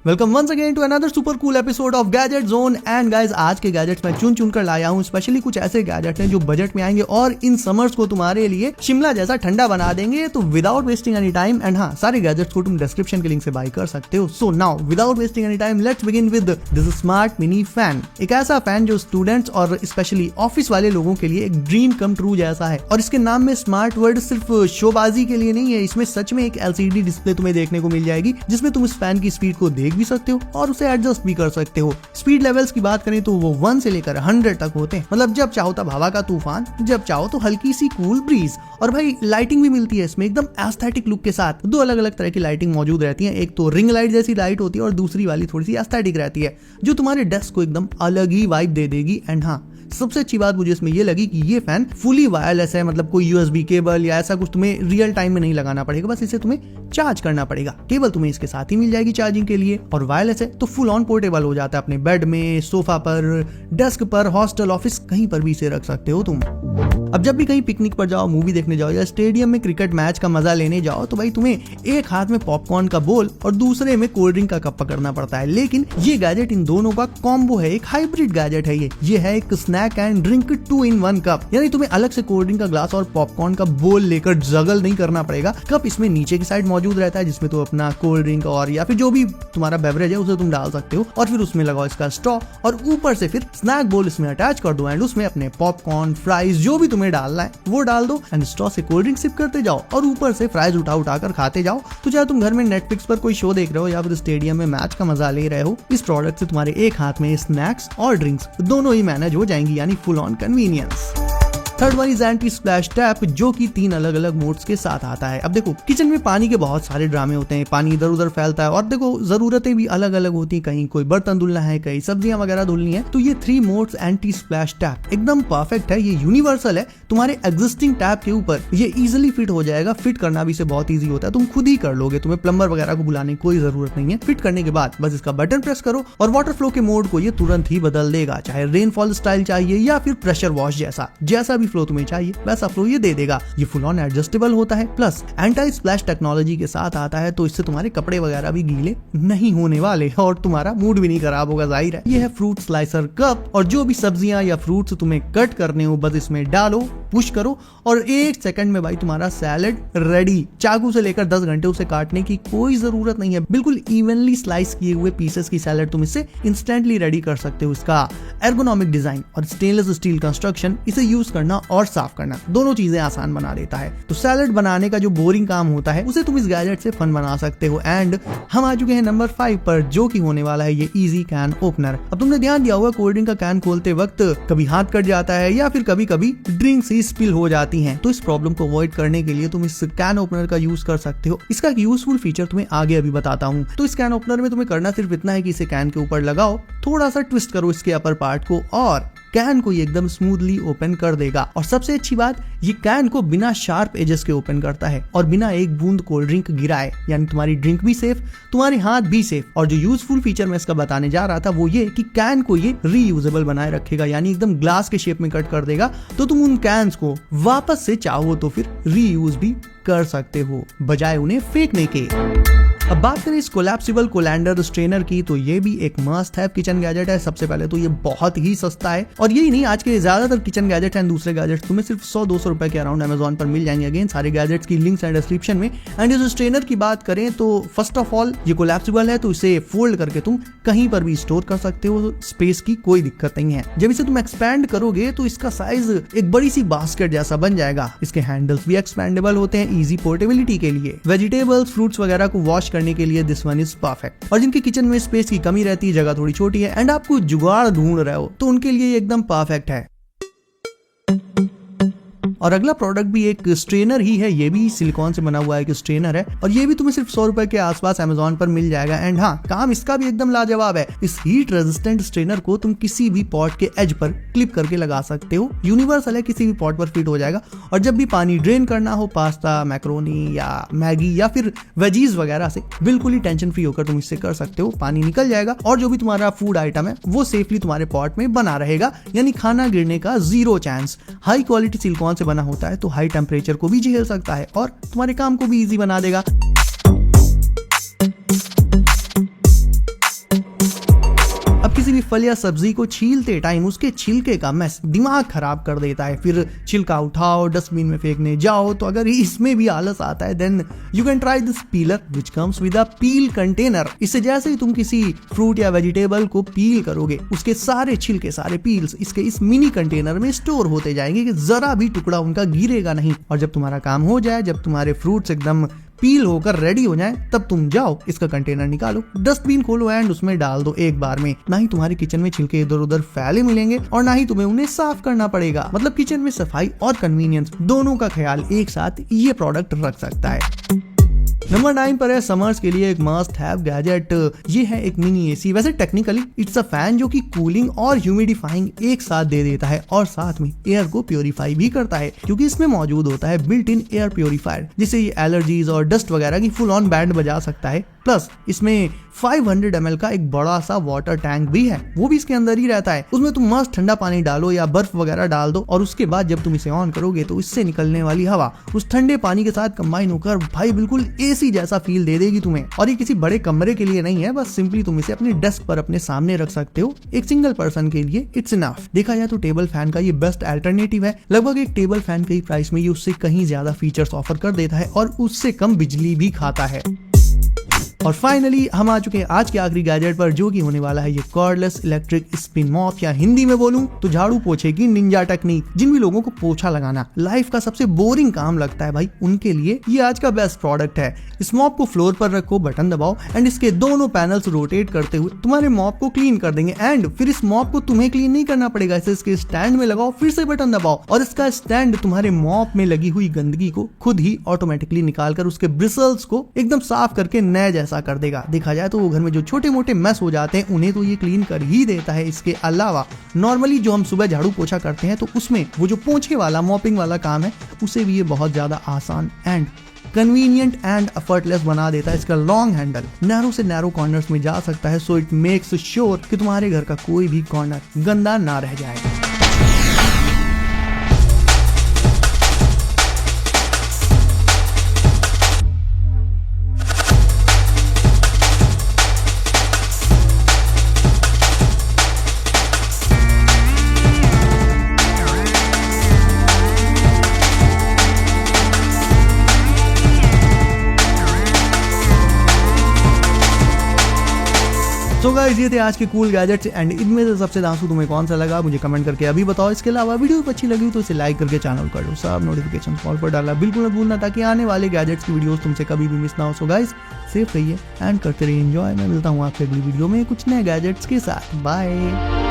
Welcome once again to another super cool episode of Gadget Zone. And guys, आज के gadgets मैं चुन कर लाया हूँ। स्पेशली कुछ ऐसे गैजेट्स हैं जो बजट में आएंगे और इन समर्स को तुम्हारे लिए शिमला जैसा ठंडा बना देंगे। तो without wasting any time, and हाँ, सारे गैजेट्स को तुम डिस्क्रिप्शन के लिंक से बाय कर सकते हो। So now without wasting any time, let's begin with this smart mini fan. एक ऐसा फैन जो स्टूडेंट्स और स्पेशली ऑफिस वाले लोगों के लिए एक ड्रीम कम ट्रू जैसा है। और इसके नाम में स्मार्ट वर्ड सिर्फ शोबाजी के लिए नहीं है, इसमें सच में एक LCD डिस्प्ले तुम्हें देखने को मिल जाएगी जिसमें तुम इस फैन की स्पीड को देख भी सकते हो और उसे एडजस्ट भी कर सकते हो। स्पीड लेवल्स की बात करें तो वो 1 से लेकर 100 तक होते हैं। मतलब जब चाहो तब हवा का तूफान, जब चाहो तो हल्की सी कूल ब्रीज। और भाई लाइटिंग भी मिलती है इसमें एकदम एस्थेटिक लुक के साथ। दो अलग अलग तरह की लाइटिंग मौजूद रहती है। एक तो रिंग लाइट जैसी लाइट होती है और दूसरी वाली थोड़ी सी एस्थेटिक रहती है जो तुम्हारे डेस्क को एकदम अलग ही वाइब दे देगी। एंड हाँ, सबसे अच्छी बात मुझे इसमें ये लगी कि ये फैन फुली वायरलेस है। मतलब कोई USB केबल या ऐसा कुछ तुम्हें रियल टाइम में नहीं लगाना पड़ेगा, बस इसे तुम्हें चार्ज करना पड़ेगा। केबल तुम्हें इसके साथ ही मिल जाएगी चार्जिंग के लिए। और वायरलेस है तो फुल ऑन पोर्टेबल हो जाता है। अपने बेड में, सोफा पर, डेस्क पर, हॉस्टल, ऑफिस, कहीं पर भी इसे रख सकते हो तुम। अब जब भी कहीं पिकनिक पर जाओ, मूवी देखने जाओ या स्टेडियम में क्रिकेट मैच का मजा लेने जाओ तो भाई तुम्हें एक हाथ में पॉपकॉर्न का बोल और दूसरे में कोल्ड ड्रिंक का कप पकड़ना पड़ता है। लेकिन ये गैजेट इन दोनों का कॉम्बो है, एक हाइब्रिड गैजेट है। ये है एक snack and drink 2-in-1 cup. यानी तुम्हें अलग से कोल्ड ड्रिंक का ग्लास और पॉपकॉर्न का बोल लेकर जगल नहीं करना पड़ेगा। कप इसमें नीचे की साइड मौजूद रहता है जिसमें तो अपना कोल्ड ड्रिंक और या फिर जो भी तुम्हारा बेवरेज है उसे तुम डाल सकते हो। और फिर उसमें लगाओ इसका स्ट्रॉ और ऊपर से फिर स्नैक बोल इसमें अटैच कर दो। एंड उसमें अपने पॉपकॉर्न, फ्राइज जो भी तुम्हें डालना है वो डाल दो। एंड स्ट्रॉ से कोल्ड ड्रिंक सिप करते जाओ और ऊपर से फ्राइज उठा कर खाते जाओ। तो चाहे तुम घर में नेटफ्लिक्स पर कोई शो देख रहे हो या फिर स्टेडियम में मैच का मजा ले रहे हो, इस प्रोडक्ट से तुम्हारे एक हाथ में स्नैक्स और ड्रिंक्स दोनों ही मैनेज हो जाएंगी, यानी full on convenience. Third one is anti splash tap, जो कि 3 अलग अलग मोड्स के साथ आता है। अब देखो, किचन में पानी के बहुत सारे ड्रामे होते हैं, पानी इधर उधर फैलता है और देखो जरूरतें भी अलग अलग होती हैं। कहीं कोई बर्तन धुलना है, कहीं सब्जियां वगैरह धुलनी है। तो ये 3 मोड्स एंटी स्प्लैश टैप एकदम परफेक्ट है। ये यूनिवर्सल है, तुम्हारे एग्जिस्टिंग टैप के ऊपर ये इजिली फिट हो जाएगा। फिट करना भी इसे बहुत ईजी होता है, तुम खुद ही कर लोगे, तुम्हें प्लम्बर वगैरह को बुलाने की कोई जरूरत नहीं है। फिट करने के बाद बस इसका बटन प्रेस करो और वाटर फ्लो के मोड को ये तुरंत ही बदल देगा। चाहे रेनफॉल स्टाइल चाहिए या फिर प्रेशर वॉश जैसा भी फ्लो तुम्हें चाहिए वैसा फ्लो ये दे देगा। ये फुल ऑन एडजस्टेबल होता है, प्लस एंटी स्प्लैश टेक्नोलॉजी के साथ आता है। तो इससे तुम्हारे कपड़े वगैरह भी गीले नहीं होने वाले और तुम्हारा मूड भी नहीं खराब होगा, जाहिर है। ये है फ्रूट स्लाइसर कप और जो भी सब्जियां या फ्रूट्स तुम्हें कट करने हो बस इसमें डालो, पुश करो और 1 सेकंड में भाई तुम्हारा सैलेड रेडी। चाकू से लेकर 10 घंटे उसे काटने की कोई जरूरत नहीं है। बिल्कुल इवनली स्लाइस किए हुए पीसेस की सैलेड तुम इससे इंस्टेंटली रेडी कर सकते हो। इसका एर्गोनॉमिक डिजाइन और स्टेनलेस स्टील कंस्ट्रक्शन इसे यूज करना और साफ करना दोनों चीजें आसान बना देता है। तो सैलेड बनाने का जो बोरिंग काम होता है उसे तुम इस गैजेट से फन बना सकते हो। एंड हम आ चुके हैं नंबर 5 पर, जो कि होने वाला है ये इजी कैन ओपनर। अब तुमने ध्यान दिया होगा कोल्ड ड्रिंक का कैन खोलते वक्त कभी हाथ कट जाता है या फिर कभी कभी ड्रिंक्स ही स्पिल हो जाती हैं। तो इस प्रॉब्लम को अवॉइड करने के लिए तुम इस कैन ओपनर का यूज कर सकते हो। इसका एक यूजफुल फीचर तुम्हें आगे अभी बताता हूँ। तो इस कैन ओपनर में तुम्हें करना सिर्फ इतना है कि इसे कैन के ऊपर लगाओ, थोड़ा सा ट्विस्ट करो इसके अपर पार्ट को और कैन को ये एकदम स्मूथली ओपन कर देगा। और सबसे अच्छी बात, ये कैन को बिना शार्प एजेस के ओपन करता है और बिना एक बूंद कोल्ड ड्रिंक गिराए। यानी तुम्हारी ड्रिंक भी सेफ, तुम्हारे हाथ भी सेफ। और जो यूजफुल फीचर मैं इसका बताने जा रहा था वो ये कि कैन को ये रीयूजेबल बनाए रखेगा, यानी एकदम ग्लास के शेप में कट कर देगा। तो तुम उन कैन्स को वापस से चाहो तो फिर रीयूज भी कर सकते हो बजाय उन्हें फेंकने के। अब बात करें इस कोलैप्सिबल कोलैंडर स्ट्रेनर की, तो ये भी एक मस्ट हैव किचन गैजेट है। सबसे पहले तो ये बहुत ही सस्ता है और यही नहीं, आज के ज्यादातर किचन गैजेट एंड दूसरे गैजेट्स तुम्हें सिर्फ 100-200 रुपए के अराउंड अमेजोन पर मिल जाएंगे। अगेन सारे गैजेट्स की लिंक्स एंड डिस्क्रिप्शन में। एंड इस स्ट्रेनर की बात करें तो फर्स्ट ऑफ ऑल ये कोलैप्सिबल है, तो इसे फोल्ड करके तुम कहीं पर भी स्टोर कर सकते हो, स्पेस की कोई दिक्कत नहीं है। जब इसे तुम एक्सपैंड करोगे तो इसका साइज एक बड़ी सी बास्केट जैसा बन जाएगा। इसके हैंडल्स भी एक्सपैंडेबल होते हैं इजी पोर्टेबिलिटी के लिए। वेजिटेबल्स, फ्रूट्स वगैरह को वॉश करने के लिए दिस वन इज परफेक्ट। और जिनके किचन में स्पेस की कमी रहती है, जगह थोड़ी छोटी है एंड आपको जुगाड़ ढूंढ रहे हो, तो उनके लिए एकदम परफेक्ट है। और अगला प्रोडक्ट भी एक स्ट्रेनर ही है। ये भी सिलिकॉन से बना हुआ एक स्ट्रेनर है और ये भी तुम्हें सिर्फ 100 रुपए के आसपास अमेजोन पर मिल जाएगा। एंड हाँ, काम इसका भी एकदम लाजवाब है। इस हीट रेजिस्टेंट स्ट्रेनर को तुम किसी भी पॉट के एज पर क्लिप करके लगा सकते हो। यूनिवर्सल है, किसी भी पॉट पर फिट हो जाएगा। और जब भी पानी ड्रेन करना हो, पास्ता, मैक्रोनी या मैगी या फिर वेजीज वगैरह से, बिल्कुल ही टेंशन फ्री होकर तुम इससे कर सकते हो। पानी निकल जाएगा और जो भी तुम्हारा फूड आइटम है वो सेफली तुम्हारे पॉट में बना रहेगा, यानी खाना गिरने का 0 चांस। हाई क्वालिटी सिलिकॉन से बना होता है तो हाई टेम्परेचर को भी झेल सकता है और तुम्हारे काम को भी इजी बना देगा। किसी भी फल या सब्जी को छीलते टाइम उसके छिलके का मैस दिमाग खराब कर देता है। फिर छिलका उठाओ, डस्टबिन में फेंकने जाओ। तो अगर इसमें भी आलस आता है then you can try this peeler which comes with a peel container. इससे जैसे ही तुम किसी फ्रूट या वेजिटेबल को पील करोगे उसके सारे छिलके, सारे पील्स इसके इस मिनी कंटेनर में स्टोर होते जाएंगे कि जरा भी टुकड़ा उनका गिरेगा नहीं। और जब तुम्हारा काम हो जाए, जब तुम्हारे फ्रूट्स एकदम पील होकर रेडी हो जाए, तब तुम जाओ इसका कंटेनर निकालो, डस्टबिन खोलो एंड उसमें डाल दो एक बार में। ना ही तुम्हारे किचन में छिलके इधर उधर फैले मिलेंगे और ना ही तुम्हें उन्हें साफ करना पड़ेगा। मतलब किचन में सफाई और कन्वीनियंस दोनों का ख्याल एक साथ ये प्रोडक्ट रख सकता है। नंबर 9 पर है समर्स के लिए एक मस्ट हैव गैजेट। ये है एक मिनी एसी। वैसे टेक्निकली इट्स अ फैन जो कि कूलिंग और ह्यूमिडिफाइंग एक साथ दे देता है और साथ में एयर को प्योरीफाई भी करता है, क्योंकि इसमें मौजूद होता है बिल्ट इन एयर प्योरीफायर, जिससे ये एलर्जीज और डस्ट वगैरह की फुल ऑन बैंड बजा सकता है। प्लस इसमें 500 ml का एक बड़ा सा वाटर टैंक भी है, वो भी इसके अंदर ही रहता है। उसमें तुम मस्त ठंडा पानी डालो या बर्फ वगैरह डाल दो और उसके बाद जब तुम इसे ऑन करोगे तो इससे निकलने वाली हवा उस ठंडे पानी के साथ कंबाइन होकर भाई बिल्कुल एसी जैसा फील दे देगी तुम्हें। और ये किसी बड़े कमरे के लिए नहीं है, बस सिंपली तुम इसे अपने डेस्क पर अपने सामने रख सकते हो। एक सिंगल पर्सन के लिए इट्स इनफ। देखा जाए तो टेबल फैन का ये बेस्ट अल्टरनेटिव है। लगभग एक टेबल फैन के प्राइस में ये उससे कहीं ज्यादा फीचर्स ऑफर कर देता है और उससे कम बिजली भी खाता है। और फाइनली हम आ चुके हैं आज के आखिरी गैजेट पर, जो कि होने वाला है ये कॉर्डलेस इलेक्ट्रिक स्पिन मॉप, या हिंदी में बोलूं तो झाड़ू पोछे की निंजा टेक्निक। जिन भी लोगों को पोछा लगाना लाइफ का सबसे बोरिंग काम लगता है भाई, उनके लिए ये आज का बेस्ट प्रोडक्ट है। इस मॉप को फ्लोर पर रखो, बटन दबाओ एंड इसके दोनों पैनल्स रोटेट करते हुए तुम्हारे मॉप को क्लीन कर देंगे। एंड फिर इस मॉप को तुम्हें क्लीन नहीं करना पड़ेगा, इसे इसके स्टैंड में लगाओ, फिर से बटन दबाओ और इसका स्टैंड तुम्हारे मॉप में लगी हुई गंदगी को खुद ही ऑटोमेटिकली निकालकर उसके ब्रिसल्स को एकदम साफ करके नए जैसा कर देगा। देखा जाए तो वो घर में जो छोटे मोटे मैस हो जाते हैं उन्हें तो ये क्लीन कर ही देता है। इसके अलावा नॉर्मली जो हम सुबह झाड़ू पोछा करते हैं तो उसमें वो जो पोंछे वाला मॉपिंग वाला काम है उसे भी ये बहुत ज्यादा आसान एंड कन्वीनियंट एंड एफर्टलेस बना देता है। इसका लॉन्ग हैंडल नैरो से नैरो कॉर्नर्स में जा सकता है, सो इट मेक्स श्योर कि तुम्हारे घर का कोई भी कॉर्नर गंदा ना रह जाए। सो गाइस ये थे आज के कूल गैजेट्स एंड इनमें से सबसे दांसू तुम्हें कौन सा लगा मुझे कमेंट करके अभी बताओ। इसके अलावा वीडियो अच्छी लगी तो इसे लाइक करके चैनल कर दो, सब नोटिफिकेशन कॉल पर डाला बिल्कुल मत भूलना, ताकि आने वाले गैजेट्स की वीडियोस तुमसे कभी भी मिस ना हो। सो गाइस सेफ रहिए एंड करते रहिए एंजॉय। मैं मिलता हूँ आपसे अगली वीडियो में कुछ नए गैजेट्स के साथ। बाय।